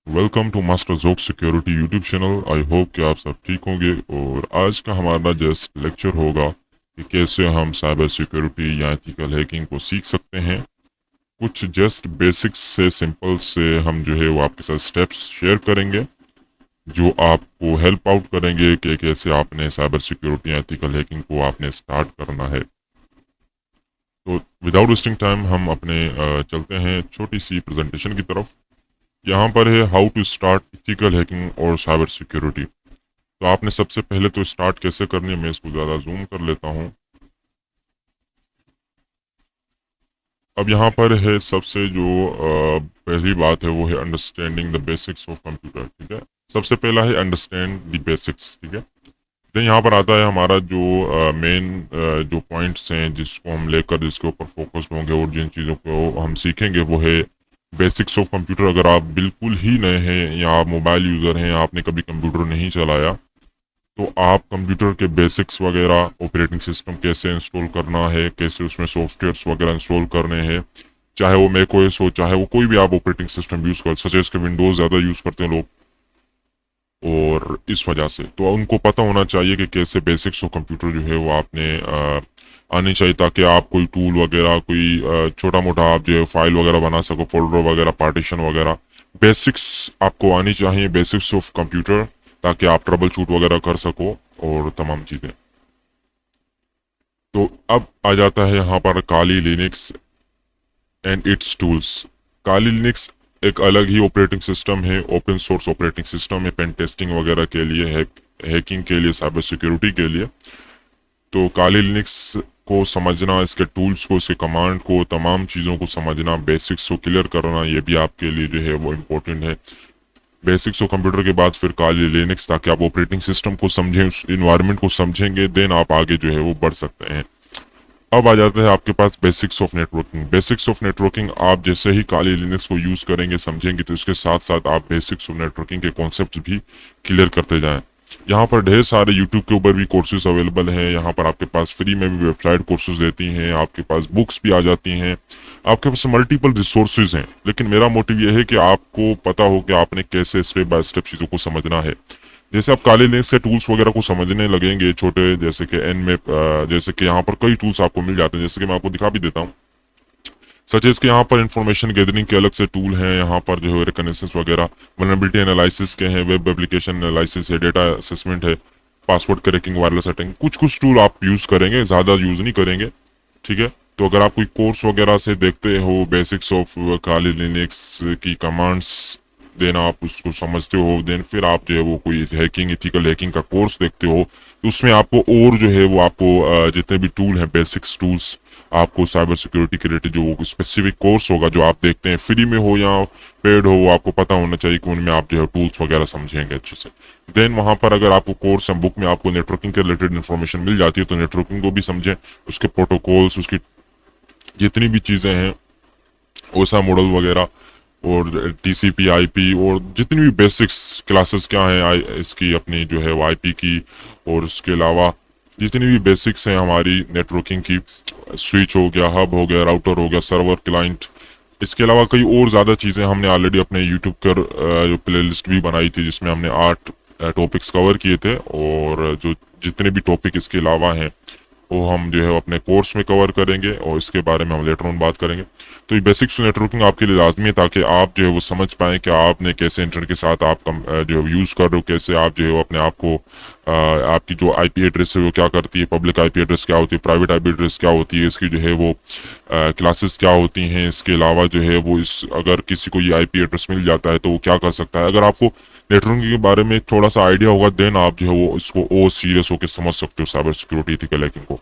Welcome to master joke security YouTube channel. I hope कि आप सब ठीक होंगे। और आज का हमारा जस्ट लेक्चर होगा कि कैसे हम साइबर सिक्योरिटी या एथिकल हैकिंग को सीख सकते हैं। कुछ जस्ट बेसिक्स से सिंपल से हम जो है वो आपके साथ स्टेप्स शेयर करेंगे जो आपको हेल्प आउट करेंगे कि कैसे आपने साइबर सिक्योरिटी या एथिकल हैकिंग को आपने स्टार्ट करना है। तो विदाउट वेस्टिंग टाइम हम अपने चलते हैं छोटी सी प्रेजेंटेशन की तरफ। यहाँ पर है how to start ethical hacking और साइबर सिक्योरिटी। तो आपने सबसे पहले तो स्टार्ट कैसे करनी है, मैं इसको ज़्यादा जूम कर लेता हूँ। अब यहाँ पर है सबसे जो पहली बात है वो है understanding the basics of computer. ठीक है, सबसे पहला है अंडरस्टैंड द बेसिक्स। ठीक है, तो यहाँ पर आता है हमारा जो मेन जो पॉइंट्स हैं जिसको हम लेकर जिसके ऊपर फोकस्ड होंगे और जिन चीज़ों को हम सीखेंगे वो है बेसिक्स ऑफ कंप्यूटर। अगर आप बिल्कुल ही नए हैं या आप मोबाइल यूज़र हैं, आपने कभी कंप्यूटर नहीं चलाया, तो आप कंप्यूटर के बेसिक्स वगैरह, ऑपरेटिंग सिस्टम कैसे इंस्टॉल करना है, कैसे उसमें सॉफ्टवेयर्स वगैरह इंस्टॉल करने हैं, चाहे वो मैकओएस हो चाहे वो कोई भी आप ऑपरेटिंग सिस्टम यूज़ कर, सचेज के विंडोज़ ज़्यादा यूज़ करते हैं लोग, और इस वजह से तो उनको पता होना चाहिए कि कैसे बेसिक्स ऑफ कंप्यूटर जो है वो आपने आनी चाहिए, ताकि आप कोई टूल वगैरह कोई छोटा मोटा आप जो है फाइल वगैरह बना सको, फोल्डर वगैरह, पार्टीशन वगैरह। बेसिक्स आपको आनी चाहिए, बेसिक्स ऑफ कंप्यूटर, ताकि आप ट्रबल शूट वगैरह कर सको और तमाम चीज़ें। तो अब आ जाता है यहाँ पर Kali Linux and its tools. Kali Linux एक अलग ही ऑपरेटिंग सिस्टम है, ओपन सोर्स ऑपरेटिंग सिस्टम है, पेन टेस्टिंग वगैरह के लिए, हैकिंग के लिए, साइबर सिक्योरिटी के लिए। तो काली लिनक्स को समझना, इसके टूल्स को, इसके कमांड को, तमाम चीज़ों को समझना, बेसिक्स को क्लियर करना, ये भी आपके लिए जो है वो इम्पोर्टेंट है। बेसिक्स ऑफ कंप्यूटर के बाद फिर काली लिनक्स, ताकि आप ऑपरेटिंग सिस्टम को समझें, उस इन्वायरमेंट को समझेंगे, देन आप आगे जो है वो बढ़ सकते हैं। अब आ जाता है आपके पास basics of networking. Basics of networking आप जैसे ही काली लिनक्स को यूज़ करेंगे, समझेंगे, तो इसके साथ साथ आप बेसिक्स ऑफ नेटवर्किंग के कॉन्सेप्ट भी क्लियर करते जाएं। यहाँ पर ढेर सारे यूट्यूब के ऊपर भी कोर्सेज अवेलेबल हैं। यहाँ पर आपके पास फ्री में भी वेबसाइट कोर्सेज देती हैं, आपके पास बुक्स भी आ जाती हैं, आपके पास मल्टीपल रिसोर्सेज हैं। लेकिन मेरा मोटिव यह है कि आपको पता हो कि आपने कैसे स्टेप बाय स्टेप चीज़ों को समझना है। जैसे आप काले लिनक्स के टूल्स वगैरह को समझने लगेंगे, छोटे जैसे कि एन में, जैसे कि यहाँ पर कई टूल्स आपको मिल जाते हैं, जैसे कि मैं आपको दिखा भी देता हूँ। सचेज के यहाँ पर इंफॉर्मेशन गैदरिंग के अलग से टूल हैं, यहाँ पर जो है रिकनेसेंस वगैरह, वल्नरेबिलिटी एनालिसिस के हैं, वेब एप्लीकेशन एनालिसिस है, डेटा असेसमेंट है, पासवर्ड क्रैकिंग, वायरलेस सेटिंग, कुछ कुछ टूल आप यूज़ करेंगे, ज़्यादा यूज़ नहीं करेंगे। ठीक है, तो अगर आप कोई कोर्स वगैरह से देखते हो बेसिक्स ऑफ काली लिनक्स की कमांड्स, देन आप उसको समझते हो, देन फिर आप जो है वो कोई हैकिंग, इथिकल हैकिंग का कोर्स देखते हो, तो उसमें आपको और जो है वो आपको जितने भी टूल हैं, बेसिक्स टूल्स, आपको साइबर सिक्योरिटी के रिलेटेड जो स्पेसिफिक कोर्स होगा जो आप देखते हैं, फ्री में हो या पेड हो, वो आपको पता होना चाहिए कि उनमें आप जो है टूल्स वगैरह समझेंगे अच्छे से। देन वहाँ पर अगर आपको कोर्स या बुक में आपको नेटवर्किंग के रिलेटेड इन्फॉर्मेशन मिल जाती है, तो नेटवर्किंग को भी समझें, उसके प्रोटोकॉल्स, उसकी जितनी भी चीज़ें हैं, ओसा मॉडल वगैरह, और टीसीपी, आईपी, और जितनी भी बेसिक्स क्लासेस क्या हैं इसकी, अपनी जो है वो आईपी की, और इसके अलावा जितनी भी बेसिक्स हैं हमारी नेटवर्किंग की, स्विच हो गया, हब हो गया, राउटर हो गया, सर्वर, क्लाइंट, इसके अलावा कई और ज़्यादा चीज़ें हमने ऑलरेडी अपने यूट्यूब पर जो प्लेलिस्ट भी बनाई थी, जिसमें हमने 8 टॉपिक्स कवर किए थे, और जो जितने भी टॉपिक इसके अलावा हैं वो हम जो है अपने कोर्स में कवर करेंगे, और इसके बारे में हम लेटर ऑन बात करेंगे। तो ये बेसिक्स नेटवर्किंग आपके लिए लाजमी है, ताकि आप जो है वो समझ पाएँ कि आपने कैसे इंटरनेट के साथ आप जो है यूज़ कर रहे हो, कैसे आप जो है अपने आप को, आपकी जो आईपी एड्रेस है वो क्या करती है, पब्लिक आईपी एड्रेस क्या होती है, प्राइवेट आईपी एड्रेस क्या होती है, इसकी जो है वो क्लासेस क्या होती हैं। इसके अलावा जो है वो इस अगर किसी को ये आईपी एड्रेस मिल जाता है तो वो क्या कर सकता है। अगर आपको नेटवर्किंग के बारे में थोड़ा सा आइडिया होगा, देन आप जो है वो इसको और सीरियस होकर समझ सकते हो साइबर सिक्योरिटी, इथिकल हैकिंग को।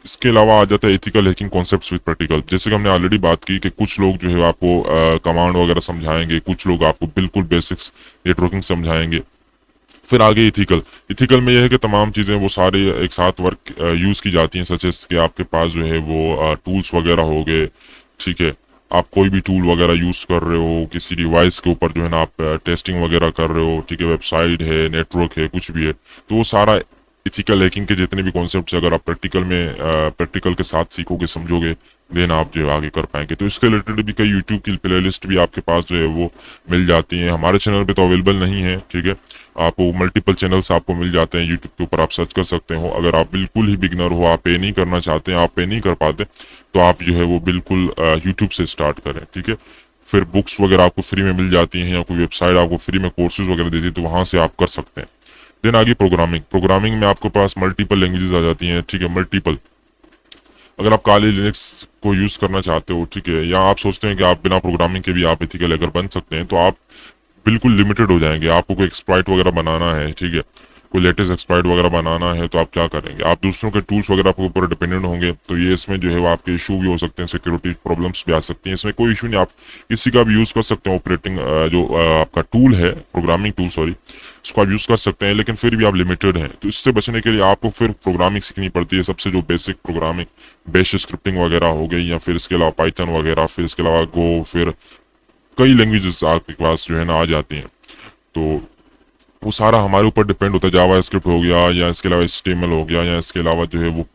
इसके अलावा आ जाता है ethical hacking concepts with practical. जैसे कि हमने ऑलरेडी बात की कि कुछ लोग जो है आपको कमांड वगैरह समझाएंगे, कुछ लोग आपको बिल्कुल बेसिक्स नेटवर्किंग समझाएंगे, फिर आगे इथिकल। इथिकल में यह है कि तमाम चीज़ें वो सारे एक साथ वर्क यूज़ की जाती हैं, सच कि आपके पास जो है वो टूल्स वगैरह हो गए। ठीक है, आप कोई भी टूल वगैरह यूज़ कर रहे हो, किसी डिवाइस के ऊपर जो है ना आप टेस्टिंग वगैरह कर रहे हो, ठीक है, वेबसाइट है, नेटवर्क है, कुछ भी है, तो वो सारा इथिकल हैकिंग के जितने भी कॉन्सेप्ट्स अगर आप प्रैक्टिकल के साथ सीखोगे, समझोगे, देन आप जो है आगे कर पाएंगे। तो इसके रिलेटेड भी कई यूट्यूब की प्लेलिस्ट भी आपके पास जो है वो मिल जाती हैं। हमारे चैनल पे तो अवेलेबल नहीं है, ठीक है, आपको मल्टीपल चैनल्स आपको मिल जाते हैं यूट्यूब के ऊपर, आप सर्च कर सकते हो। अगर आप बिल्कुल ही बिगनर हो, आप पे नहीं करना चाहते हैं, आप पे नहीं कर पाते, तो आप जो है वो बिल्कुल यूट्यूब से स्टार्ट करें, ठीक है। फिर बुक्स वगैरह आपको फ्री में मिल जाती हैं, या कोई वेबसाइट आपको फ्री में कोर्सेज वगैरह देती है, तो वहाँ से आप कर सकते हैं। देन आगे प्रोग्रामिंग में आपके पास मल्टीपल लैंग्वेजेस आ जाती हैं, ठीक है, मल्टीपल। अगर आप काली लिनक्स को यूज करना चाहते हो, ठीक है, या आप सोचते हैं कि आप बिना प्रोग्रामिंग के भी आप एथिकल हैकर बन सकते हैं, तो आप बिल्कुल लिमिटेड हो जाएंगे। आपको कोई एक्सप्लॉइट वगैरह बनाना है, ठीक है, कोई लेटेस्ट एक्सप्लॉइट वगैरह बनाना है, तो आप क्या करेंगे, आप दूसरों के टूल्स वगैरह के ऊपर डिपेंडेंट होंगे। तो ये इसमें जो है वो आपके इशू भी हो सकते हैं, सिक्योरिटी प्रॉब्लम्स भी आ सकती हैं। इसमें कोई इशू नहीं, आप किसी का भी यूज़ कर सकते हैं। ऑपरेटिंग जो आपका टूल है, प्रोग्रामिंग टूल सॉरी, उसको आप यूज़ कर सकते हैं, लेकिन फिर भी आप लिमिटेड हैं। तो इससे बचने के लिए आपको फिर प्रोग्रामिंग सीखनी पड़ती है। सबसे जो बेसिक प्रोग्रामिंग, बेश स्क्रिप्टिंग वगैरह हो गई, या फिर इसके अलावा पाइथन वगैरह, फिर इसके अलावा गो, फिर कई लैंग्वेजेस आपके पास जो है ना आ जाती हैं। तो वो सारा हमारे ऊपर डिपेंड होता है। जावा स्क्रिप्ट हो गया, या इसके अलावा HTML हो गया, या इसके अलावा जो है वो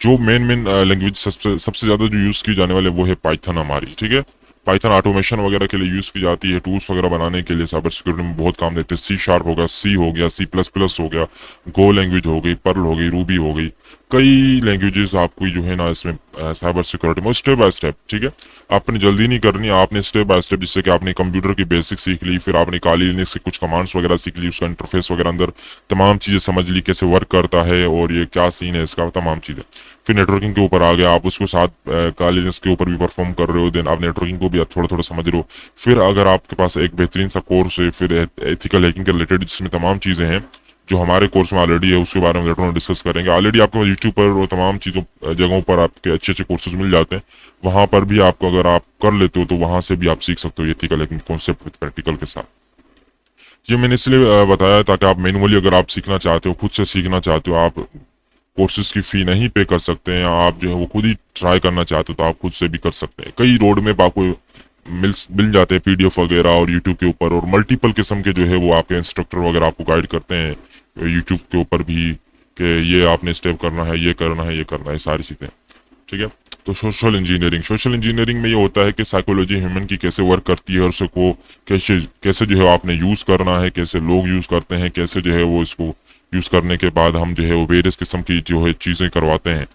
जो मेन लैंग्वेज सबसे ज़्यादा जो यूज़ की जाने वाले वो है पाइथन हमारी, ठीक है। पाइथन ऑटोमेशन वगैरह के लिए यूज़ की जाती है, टूल्स वगैरह बनाने के लिए, साइबर सिक्योरिटी में बहुत काम देते हैं। C# होगा, C हो गया, C++ हो गया, गो लैंग्वेज हो गई, पर्ल हो गई, रूबी हो गई, कई लैंग्वेजेस आपको जो है ना इसमें साइबर सिक्योरिटी में स्टेप बाय स्टेप, ठीक है। आपने जल्दी नहीं करनी, आपने स्टेप बाय स्टेप, जिससे कि आपने कंप्यूटर की बेसिक सीख ली, फिर आपने काली लिनक्स से कुछ कमांड्स वगैरह सीख ली, उसका इंटरफेस वगैरह अंदर तमाम चीज़ें समझ ली, कैसे वर्क करता है और ये क्या सीन है इसका, तमाम चीज़ें। फिर नेटवर्किंग के ऊपर आ गया, आप उसको साथ काली लिनक्स के ऊपर भी परफॉर्म कर रहे हो, देन आप नेटवर्किंग को भी थोड़ा थोड़ा समझ रहे हो। फिर अगर आपके पास एक बेहतरीन सा कोर्स है, फिर एथिकल हैकिंग के रिलेटेड, जिसमें तमाम चीज़ें हैं जो हमारे कोर्स में ऑलरेडी है, उसके बारे में लेटर में डिस्कस करेंगे। ऑलरेडी आपके पास यूट्यूब पर और तमाम चीज़ों जगहों पर आपके अच्छे अच्छे कोर्सेज मिल जाते हैं। वहाँ पर भी आपको अगर आप कर लेते हो, तो वहाँ से भी आप सीख सकते हो ethical hacking concept with practical के साथ। ये मैंने इसलिए बताया ताकि आप मैनुअली अगर आप सीखना चाहते हो, खुद से सीखना चाहते हो, आप कोर्सेज की फ़ी नहीं पे कर सकते हैं, आप जो है वो खुद ही ट्राई करना चाहते हो, तो आप खुद से भी कर सकते हैं। कई रोड मैप आपको मिल जाते हैं PDF वगैरह और यूट्यूब के ऊपर, और मल्टीपल किस्म के जो है वो आपके इंस्ट्रक्टर वगैरह आपको गाइड करते हैं यूट्यूब के ऊपर भी, कि ये आपने स्टेप करना है, ये करना है, ये करना है, सारी चीज़ें, ठीक है। तो सोशल इंजीनियरिंग में ये होता है कि साइकोलॉजी ह्यूमन की कैसे वर्क करती है, और उसको कैसे कैसे जो है आपने यूज़ करना है, कैसे लोग यूज़ करते हैं, कैसे जो है वो इसको यूज़ करने के बाद हम जो है वो वेरियस किस्म की जो है चीज़ें करवाते हैं,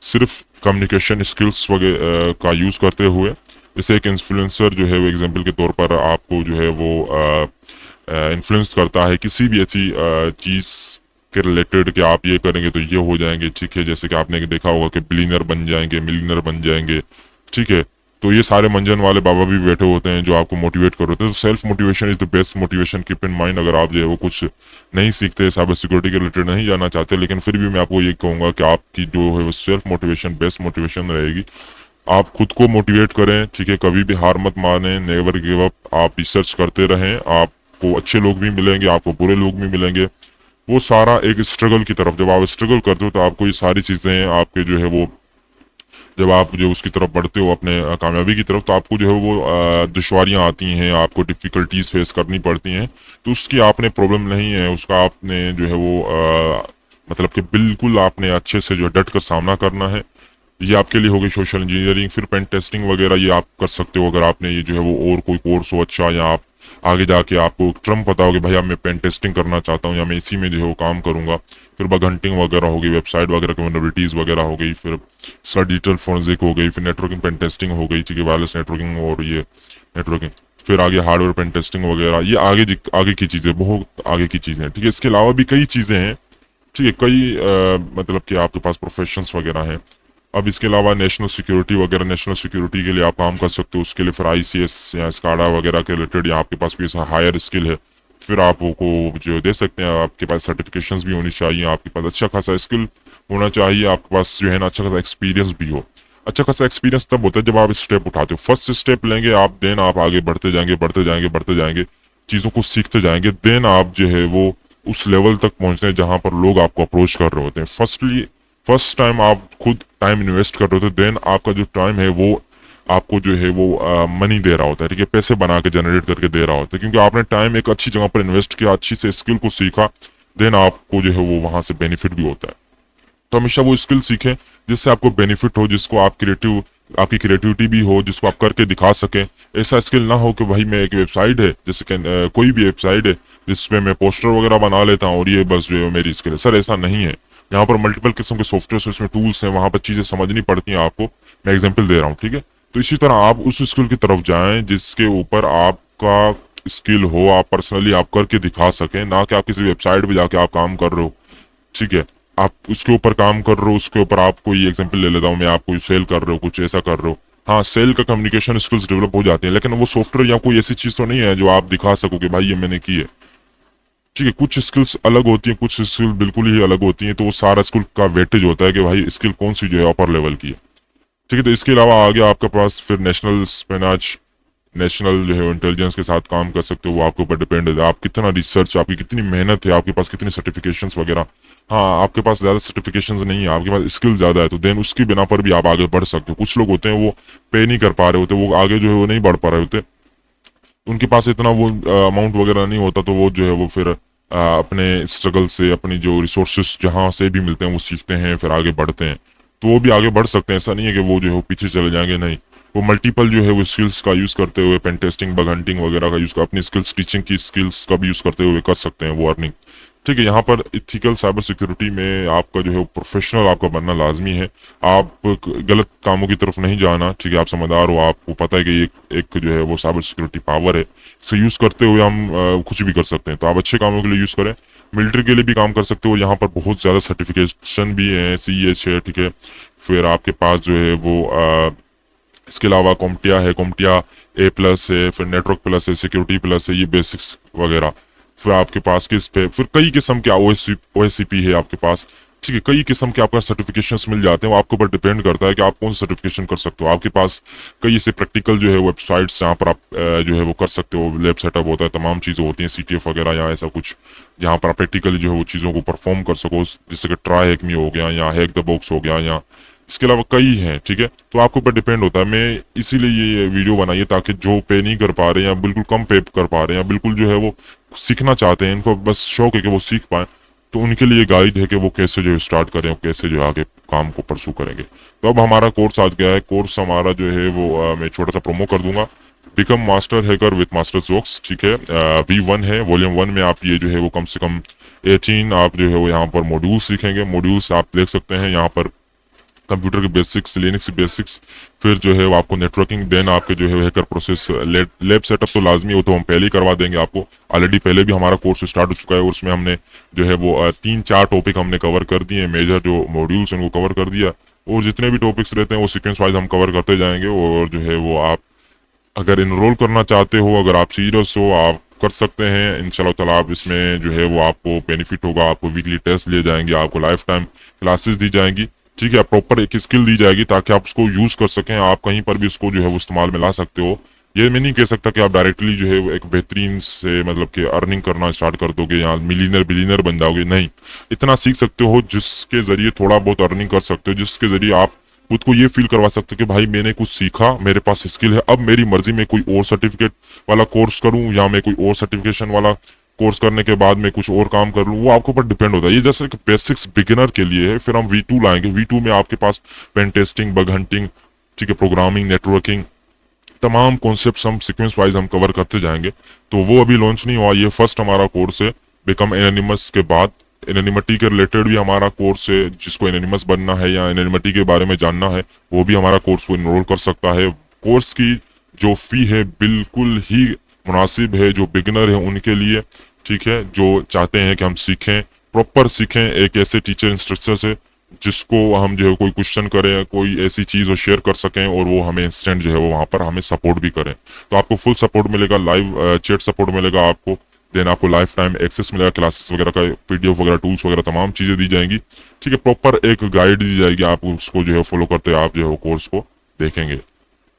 सिर्फ कम्युनिकेशन स्किल्स वगैरह का यूज़ करते हुए। जैसे एक इन्फ्लुएंसर जो है वो एग्जाम्पल के तौर पर आपको जो है वो इन्फ्लुएंस करता है किसी भी ऐसी चीज़ के रिलेटेड, कि आप ये करेंगे तो ये हो जाएंगे, ठीक है। जैसे कि आपने देखा होगा कि बिलियनर बन जाएंगे, मिलियनर बन जाएंगे, ठीक है। तो ये सारे मंजन वाले बाबा भी बैठे होते हैं जो आपको मोटिवेट कर रहे होते हैं। तो self motivation is the best motivation, keep in mind. अगर आप जो है वो कुछ नहीं सीखते, साइबर सिक्योरिटी के रिलेटेड नहीं जाना चाहते, लेकिन फिर भी मैं आपको ये कहूँगा कि आपकी जो है वो सेल्फ मोटिवेशन बेस्ट मोटिवेशन रहेगी। आप खुद को मोटिवेट करें, ठीक है, कभी भी हार मत माने, नेवर गिव अप। आप रिसर्च करते रहें, आपको अच्छे लोग भी मिलेंगे, आपको बुरे लोग भी मिलेंगे। वो सारा एक स्ट्रगल की तरफ, जब आप स्ट्रगल करते हो तो आपको ये सारी चीज़ें आपके जो है वो, जब आप जो उसकी तरफ बढ़ते हो अपने कामयाबी की तरफ, तो आपको जो है वो दुश्वारियाँ आती हैं, आपको डिफ़िकल्टीज फेस करनी पड़ती हैं। तो उसकी आपने प्रॉब्लम नहीं है, उसका आपने जो है वो मतलब कि बिल्कुल आपने अच्छे से जो डट कर सामना करना है। ये आपके लिए हो गई सोशल इंजीनियरिंग। फिर पेन टेस्टिंग वगैरह ये आप कर सकते हो अगर आपने ये जो है वो और कोई कोर्स हो अच्छा, या आप आगे जाके आपको टर्म पता होगी भाई अब मैं पेन टेस्टिंग करना चाहता हूँ, या मैं इसी में जो है वो काम करूँगा। फिर बग हंटिंग वगैरह हो गई, वेबसाइट वगैरह की वनरेबिलिटीज़ वगैरह हो गई, फिर इसका डिजिटल फोरेंसिक हो गई, फिर नेटवर्किंग पेन टेस्टिंग हो गई, ठीक है, वायरलेस नेटवर्किंग और ये नेटवर्किंग। फिर आगे हार्डवेयर पेन टेस्टिंग वगैरह, ये आगे की चीज़ें, बहुत आगे की चीज़ें हैं, ठीक है। इसके अलावा भी कई चीज़ें हैं, ठीक है, कई मतलब कि आपके पास प्रोफेशंस वगैरह हैं। अब इसके अलावा नेशनल सिक्योरिटी वगैरह, नेशनल सिक्योरिटी के लिए आप काम कर सकते हो। उसके लिए फिर ICS या स्काडा वगैरह के रिलेटेड, या आपके पास कोई ऐसा हायर स्किल है, फिर आप वो को जो दे सकते हैं। आपके पास सर्टिफिकेशंस भी होनी चाहिए, आपके पास अच्छा खासा स्किल होना चाहिए, आपके पास जो है ना अच्छा खासा एक्सपीरियंस भी हो। अच्छा खासा एक्सपीरियंस तब होता है जब आप स्टेप उठाते हो। फर्स्ट स्टेप लेंगे आप, देन आप आगे बढ़ते जाएंगे, बढ़ते जाएंगे, बढ़ते जाएंगे, चीज़ों को सीखते जाएंगे, देन आप जो है वो उस लेवल तक पहुंचते हैं जहां पर लोग आपको अप्रोच कर रहे होते हैं। फर्स्ट टाइम आप खुद टाइम इन्वेस्ट कर रहे होते, देन आपका जो टाइम है वो आपको जो है वो मनी दे रहा होता है, ठीक है, पैसे बना के जनरेट करके दे रहा होता है, क्योंकि आपने टाइम एक अच्छी जगह पर इन्वेस्ट किया, अच्छी से स्किल को सीखा, देन आपको जो है वो वहां से बेनिफिट भी होता है। तो हमेशा वो स्किल सीखें जिससे आपको बेनिफिट हो, जिसको आप क्रिएटिव आपकी क्रिएटिविटी भी हो जिसको आप करके दिखा सकें। ऐसा स्किल ना हो कि भाई मैं एक वेबसाइट है जैसे कि कोई भी वेबसाइट है जिसमें मैं पोस्टर वगैरह बना लेता हूँ और ये बस जो है मेरी स्किल है। सर ऐसा नहीं है, यहाँ पर मल्टीपल किस्म के सॉफ्टवेयर इसमें टूल्स हैं, वहाँ पर चीज़ें समझनी पड़ती हैं आपको। मैं एग्जाम्पल दे रहा हूँ, ठीक है। तो इसी तरह आप उस स्किल की तरफ जाएं जिसके ऊपर आपका स्किल हो, आप पर्सनली आप करके दिखा सकें, ना कि आप किसी वेबसाइट पे जाके आप काम कर रहे हो, ठीक है। आप उसके ऊपर काम कर रहे हो, उसके ऊपर आप कोई एग्जांपल ले लेता हूँ मैं, आप कोई सेल कर रहे हो, कुछ ऐसा कर रहे हो, हाँ सेल का कम्युनिकेशन स्किल्स डेवलप हो जाती है, लेकिन वो सॉफ्टवेयर या कोई ऐसी चीज़ तो नहीं है जो आप दिखा सको कि भाई ये मैंने की है, ठीक है। कुछ स्किल्स अलग होती हैं, कुछ स्किल बिल्कुल ही अलग होती हैं, तो वो सारा स्किल का वेटेज होता है कि भाई स्किल कौन सी जो है अपर लेवल की है, ठीक है। तो इसके अलावा आगे आपके पास फिर नेशनल स्पिनाच, नेशनल जो है इंटेलिजेंस के साथ काम कर सकते हो, वो आपके ऊपर डिपेंड है, आप कितना रिसर्च, आपकी कितनी मेहनत है, आपके पास कितनी सर्टिफिकेशंस वगैरह। हाँ आपके पास ज़्यादा सर्टिफिकेशंस नहीं है, आपके पास स्किल ज़्यादा है, तो देन उसकी बिना पर भी आप आगे बढ़ सकते हो। कुछ लोग होते हैं वो पे नहीं कर पा रहे होते, वो आगे जो है वो नहीं बढ़ पा रहे होते, उनके पास इतना वो अमाउंट वगैरह नहीं होता, तो वो जो है वो फिर अपने स्ट्रगल से, अपनी जो रिसोर्सेस जहाँ से भी मिलते हैं वो सीखते हैं, फिर आगे बढ़ते हैं, तो वो भी आगे बढ़ सकते हैं। ऐसा नहीं है कि वो जो है वो पीछे चले जाएंगे, नहीं, वो मल्टीपल जो है वो स्किल्स का यूज़ करते हुए, पेन टेस्टिंग, बग हंटिंग वगैरह का यूज़ कर, अपनी स्किल्स, टीचिंग की स्किल्स का भी यूज़ करते हुए कर सकते हैं वो अर्निंग, ठीक है। यहाँ पर इथिकल साइबर सिक्योरिटी में आपका जो है प्रोफेशनल आपका बनना लाजमी है। आप गलत कामों की तरफ नहीं जाना, ठीक है। आप समझदार हो, आपको पता है कि एक जो है वो साइबर सिक्योरिटी पावर है, इसे यूज़ करते हुए हम कुछ भी कर सकते हैं। तो आप अच्छे कामों के लिए यूज़ करें, मिलिट्री के लिए भी काम कर सकते हो, यहाँ पर बहुत ज़्यादा सर्टिफिकेशन भी है, CEH है, ठीक है। फिर आपके पास जो है वो इसके अलावा कॉम्टिया है, कॉम्टिया A+ है, फिर नेटवर्क प्लस है, सिक्योरिटी प्लस है, ये बेसिक्स वगैरह। फिर आपके पास किस पे फिर कई किस्म के OSCP है आपके पास, ठीक है। कई किस्म के आपका सर्टिफिकेशंस मिल जाते हैं, वो आपके ऊपर डिपेंड करता है कि आप कौन सा सर्टिफिकेशन कर सकते हो। आपके पास कई ऐसे प्रैक्टिकल जो है वेबसाइट्स जहाँ पर आप जो है वो कर सकते हो, लैब सेटअप होता है, तमाम चीज़ें होती हैं, CTF वगैरह या ऐसा कुछ, जहाँ पर आप प्रैक्टिकली जो है वो चीज़ों को परफॉर्म कर सको, जैसे कि ट्राई हैक मी हो गया, या हैक द बॉक्स हो गया, या इसके अलावा कई हैं, ठीक है। तो आपके ऊपर डिपेंड होता है। मैं इसीलिए ये वीडियो बनाई है ताकि जो पे नहीं कर पा रहे हैं, या बिल्कुल कम पे कर पा रहे हैं, या बिल्कुल जो है वो सीखना चाहते हैं, इनको बस शौक है कि वो सीख पाएं, तो उनके लिए गाइड है कि वो कैसे जो है स्टार्ट करें और कैसे जो है आगे काम को परसू करेंगे। तो अब हमारा कोर्स आ गया है, कोर्स हमारा जो है वो मैं छोटा सा प्रोमो कर दूंगा, become master hacker with master jokes, ठीक है। V1 है, वॉल्यूम 1 में आप ये जो है वो कम से कम 18 आप जो है वो यहाँ पर मॉड्यूल्स सीखेंगे। मॉड्यूल्स आप देख सकते हैं यहाँ पर, कंप्यूटर के बेसिक्स, लिनक्स बेसिक्स, फिर जो है वो आपको नेटवर्किंग, देन आपके जो है हैकर प्रोसेस, लैब सेटअप तो लाजमी हो, तो हम पहले ही करवा देंगे आपको। ऑलरेडी पहले भी हमारा कोर्स स्टार्ट हो चुका है और उसमें हमने जो है वो 3-4 टॉपिक हमने कवर कर दिए, मेजर जो मॉड्यूल्स उनको कवर कर दिया, और जितने भी टॉपिक्स रहते हैं वो सीक्वेंस वाइज हम कवर करते जाएंगे। और जो है वो आप अगर इनरोल करना चाहते हो, अगर आप सीरियस हो, आप कर सकते हैं इंशाल्लाह ताला। आप इसमें जो है वो आपको बेनिफिट होगा, आपको वीकली टेस्ट लिए जाएंगे, आपको लाइफ टाइम क्लासेस दी जाएंगी, ठीक है। प्रॉपर एक स्किल दी जाएगी ताकि आप उसको यूज़ कर सकें, आप कहीं पर भी उसको जो है वो इस्तेमाल में ला सकते हो। ये मैं नहीं कह सकता कि आप डायरेक्टली जो है वो एक बेहतरीन से मतलब कि अर्निंग करना स्टार्ट कर दोगे या मिलीनियर बिलीनियर बन जाओगे, नहीं। इतना सीख सकते हो जिसके ज़रिए थोड़ा बहुत अर्निंग कर सकते हो, जिसके ज़रिए आप खुद को ये फील करवा सकते हो कि भाई मैंने कुछ सीखा, मेरे पास स्किल है, अब मेरी मर्जी में कोई और सर्टिफिकेट वाला कोर्स करूं या मैं कोई और सर्टिफिकेशन वाला कोर्स करने के बाद में कुछ और काम कर लूँ, वो आपके ऊपर डिपेंड होता है। ये जैसे बेसिक्स बिगिनर के लिए है, फिर हम V2 लाएंगे। V2 में आपके पास पेन टेस्टिंग, बग हंटिंग, ठीक है, प्रोग्रामिंग, नेटवर्किंग, तमाम कॉन्सेप्ट हम सीक्वेंस वाइज हम कवर करते जाएंगे। तो वो अभी लॉन्च नहीं हुआ, ये फर्स्ट हमारा कोर्स है। बिकम एनोनिमस के बाद एनोनिमिटी के रिलेटेड भी हमारा कोर्स है, जिसको एनोनिमस बनना है या एनोनिमिटी के बारे में जानना है, वो भी हमारा कोर्स को इनरोल कर सकता है। कोर्स की जो फी है बिल्कुल ही मुनासिब है जो बिगिनर है उनके लिए, ठीक है, जो चाहते हैं कि हम सीखें, प्रॉपर सीखें एक ऐसे टीचर इंस्ट्रक्टर से जिसको हम जो है कोई क्वेश्चन करें, कोई ऐसी चीज़ वो शेयर कर सकें और वो हमें इंस्टेंट जो है वो वहाँ पर हमें सपोर्ट भी करें। तो आपको फुल सपोर्ट मिलेगा, लाइव चैट सपोर्ट मिलेगा आपको, देन आपको लाइफ टाइम एक्सेस मिलेगा, क्लासेस वगैरह का PDF वगैरह, टूल्स वगैरह तमाम चीज़ें दी जाएंगी, ठीक है। प्रॉपर एक गाइड दी जाएगी, आप उसको जो है फॉलो करते आप जो है कोर्स को देखेंगे।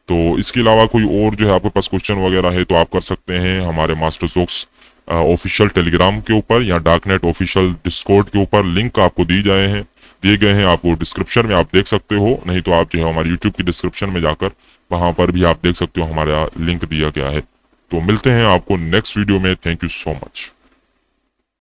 तो इसके अलावा कोई और जो है आपके पास क्वेश्चन वगैरह है तो आप कर सकते हैं हमारे मास्टर जोक्स ऑफिशियल टेलीग्राम के ऊपर या डार्कनेट ऑफिशियल डिस्कॉर्ड के ऊपर, लिंक आपको दिए गए हैं आपको डिस्क्रिप्शन में, आप देख सकते हो। नहीं तो आप जो है हमारे यूट्यूब की डिस्क्रिप्शन में जाकर वहां पर भी आप देख सकते हो, हमारा लिंक दिया गया है। तो मिलते हैं आपको नेक्स्ट वीडियो में। Thank you so much.